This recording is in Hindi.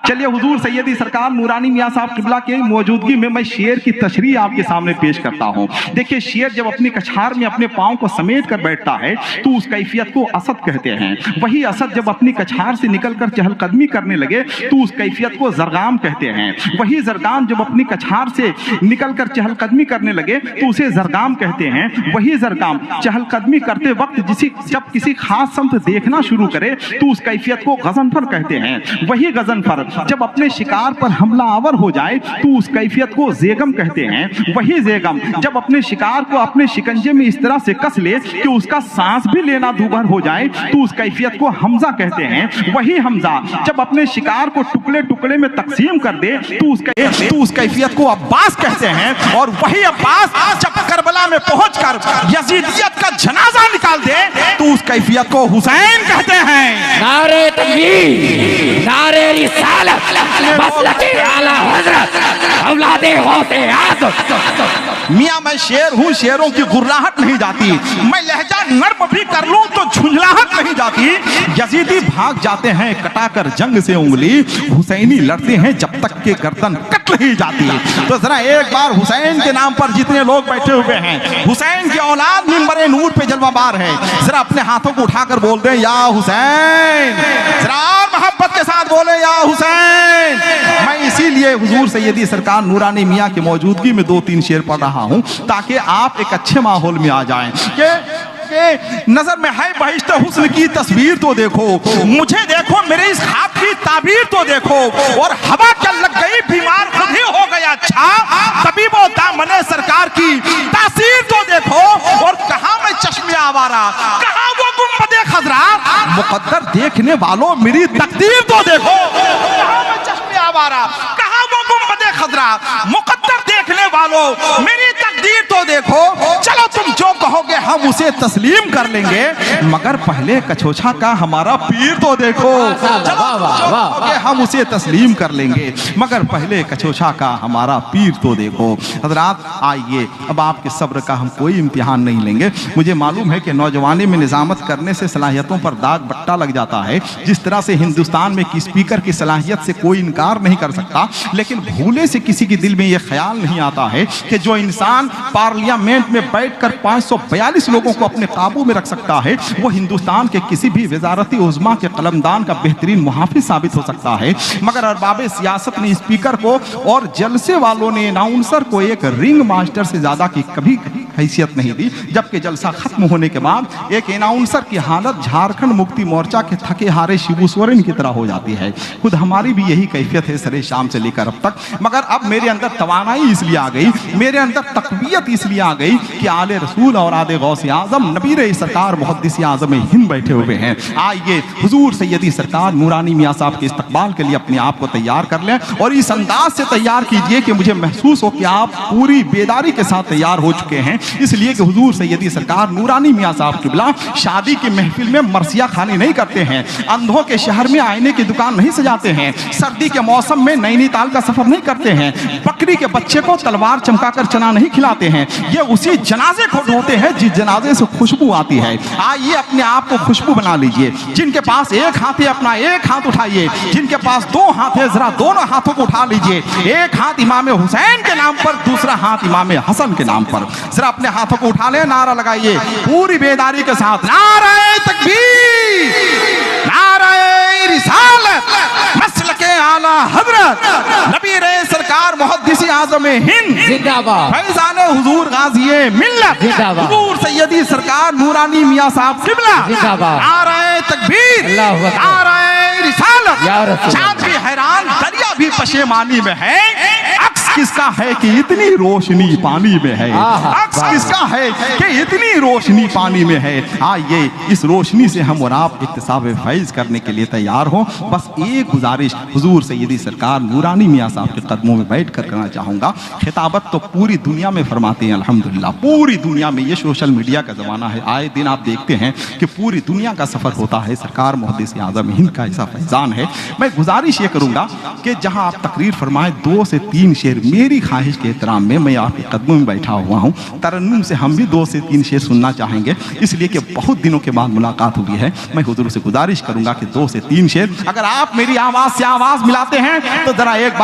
चलिए हुजूर सैयदी सरकार नूरानी मियां साहब किबला के मौजूदगी में मैं शेर की तशरीह आपके सामने पेश करता हूं। देखिए, शेर जब अपनी कछार में अपने पांव को समेट कर बैठता है तो उस कैफियत को असद कहते हैं। वही असद जब अपनी कछार से निकलकर चहलकदमी करने लगे तो उस कैफियत को जरगाम कहते हैं। वही जरगाम जब अपनी कछार से निकलकर चहलकदमी करने लगे तो उसे जरगाम कहते हैं। वही जरगाम चहलकदमी करते वक्त जब किसी खास समत देखना शुरू करे तो उस कैफियत को गजनफर कहते हैं। वही गजनफर जब अपने शिकार पर हमलावर हो जाए तो उस कैफियत को जेगम कहते हैं। वही जेगम जब अपने शिकार को अपने शिकंजे में इस तरह से कस ले कि उसका सांस भी लेना दूभर हो जाए तो उस कैफियत को हमजा कहते हैं। वही हमजा जब अपने शिकार को टुकड़े टुकड़े में तकसीम कर दे तो उस कैफियत को अब्बास कहते हैं। और वही अब्बास जब करबला में पहुंचकर यजीदियत का जनाजा निकाल दे तो उस कैफियत को हुसैन कहते हैं। नारे तकबीर, नारे रिसालत, मसलके आला हजरत, औलादे गौसे आज़म। मियां मैं शेर हूं, शेरों की गुर्राहट नहीं जाती। मैं लहजा नर्म भी कर लूं तो झुंझलाहट नहीं जाती। यजीदी भाग जाते हैं कटाकर जंग से उंगली, हुसैनी लड़ते हैं जब तक के गर्दन कट नहीं जाती। तो जरा एक बार हुसैन के नाम पर जितने लोग बैठे हुए हैं, हुसैन की औलाद मिंबर नूर पे जलवाबार है, जरा अपने हाथों को उठाकर बोल दें या हुसैन। जरा मोहब्बत के साथ बोले या हुसैन। मैं इसीलिए हुजूर सैयदी सरकार नूरानी मियां की मौजूदगी में 2-3 शेर पढ़ रहा हूं ताकि आप एक अच्छे माहौल में आ जाएं कि नजर में है बहिश्त हुस्न की तस्वीर तो देखो, मुझे देखो मेरे इस ख्वाब की ताबीर तो देखो, और हवा क्या लग गई बीमार खुद ही हो गया अच्छा, तबीबो दामने सरकार की तासीर तो देखो। और कहां मैं चश्मे आवारा, कहां वो गुंबदे खजरा, मुकद्दर देखने वालों मेरी तकदीर तो देखो। कहां मैं चश्मे आवारा, कहां वो गुंबदे खजरा, मुकद्दर देखने वालों मेरी तकदीर तो देखो। चलो तुम जो कहोगे हम उसे तस्लीम कर लेंगे, मगर पहले कछोछा का हमारा पीर तो देखो। हम उसे तस्लीम कर लेंगे मगर पहले कछोछा का हमारा पीर तो देखो। हजरात आइए, अब आपके सब्र का हम कोई इम्तिहान नहीं लेंगे। मुझे मालूम है कि नौजवानी में निजामत करने से सलाहियतों पर दाग बट्टा लग जाता है। जिस तरह से हिंदुस्तान में की स्पीकर की सलाहियत से कोई इनकार नहीं कर सकता, लेकिन भूले से किसी के दिल में यह ख्याल नहीं आता है कि जो इंसान पार्लियामेंट में बैठकर 542 लोगों को अपने काबू में रख सकता है वो हिंदुस्तान के किसी भी वजारती उज़्मा के कलमदान का बेहतरीन मुहाफिज साबित हो सकता है। मगर अरबाबे सियासत ने स्पीकर को और जलसे वालों ने अनाउंसर को एक रिंग मास्टर से ज्यादा की कभी हैसियत नहीं दी। जबकि जलसा खत्म होने के बाद एक अनाउंसर की हालत झारखंड मुक्ति मोर्चा के थके हारे शिबू सोरेन की तरह हो जाती है। खुद हमारी भी यही कैफियत है सरे शाम से लेकर अब तक। मगर अब मेरे अंदर तवानाई इसलिए आ गई, मेरे अंदर तकवियत इसलिए आ गई कि आले रसूल और आदे गौसे आजम नबीर सरकार मुहद्दिस आज़म हिंद बैठे हुए हैं। आइए हुजूर सैयदी सरकार नूरानी मियां साहब के इस्तकबाल के लिए अपने आप को तैयार कर लें और इस अंदाज से तैयार कीजिए कि मुझे महसूस हो कि आप पूरी बेदारी के साथ तैयार हो चुके हैं। इसलिए कि हुजूर सैयदी सरकार नूरानी मियां साहब किबला शादी की महफिल में मरसिया खानी नहीं करते हैं, अंधों के शहर में आईने की दुकान नहीं सजाते हैं, सर्दी के मौसम में नैनीताल का सफर नहीं करते हैं, बकरी के बच्चे को तलवार चमकाकर चना नहीं खिलाते हैं। ये उसी जनाजे को ढोते हैं जिस जनाजे से खुशबू आती है। आइए अपने आप को खुशबू बना लीजिए। जिनके पास एक हाथ है अपना एक हाथ उठाइए, जिनके पास 2 हाथ है जरा दोनों हाथों को उठा लीजिए। एक हाथ इमाम हुसैन के नाम पर, दूसरा हाथ इमाम हसन के नाम पर। जरा अपने हाथों को उठा ले, नारा लगाइए पूरी बेदारी के साथ, नारे तकबीर, नारे रिसालत, मसलके आला हजरत नबीर सरकार मुहद्दिस आज़म हिंद जिंदाबाद, फैज़ान हुजूर गाज़ी मिल्लत हुजूर सैयदी सरकार नूरानी मियां साहब किबला जिंदाबाद, नारे तकबीर, नारे रिसालत। चाँद भी हैरान दरिया भी पशेमानी में है, अक्स किसका है कि इतनी रोशनी पानी में है, अक्स किसका है कि इतनी रोशनी पानी में है। आइए इस रोशनी से हम और आप इक्तिसाब फैज़ करने के लिए तैयार हो। बस एक गुजारिश हुजूर सैयदी सरकार नूरानी मियां साहब के कदमों में बैठ कर करना चाहूँगा। खिताबत तो पूरी दुनिया में फरमाते हैं अल्हम्दुलिल्लाह, पूरी दुनिया में। ये सोशल मीडिया का ज़माना है, आए दिन आप देखते हैं कि पूरी दुनिया का सफ़र होता है। सरकार मुहद्दिस आज़म हिंद का ऐसा फैज़ान है। मैं गुजारिश ये करूँगा कि जहाँ आप तकरीर फरमाएं 2 से 3 शेर मेरी ख्वाहिश के एहतराम में मैं आपके कदमों में बैठा हुआ हूँ। तरन्नुम से हम भी 2 से 3 शेर सुनना चाहेंगे, इसलिए कि बहुत दिनों के बाद मुलाकात हुई है। मैं हुजूर से गुजारिश करूंगा कि 2 से 3 शेर अगर आप मेरी आवाज़ से आवाज़ मिलाते हैं तो जरा एक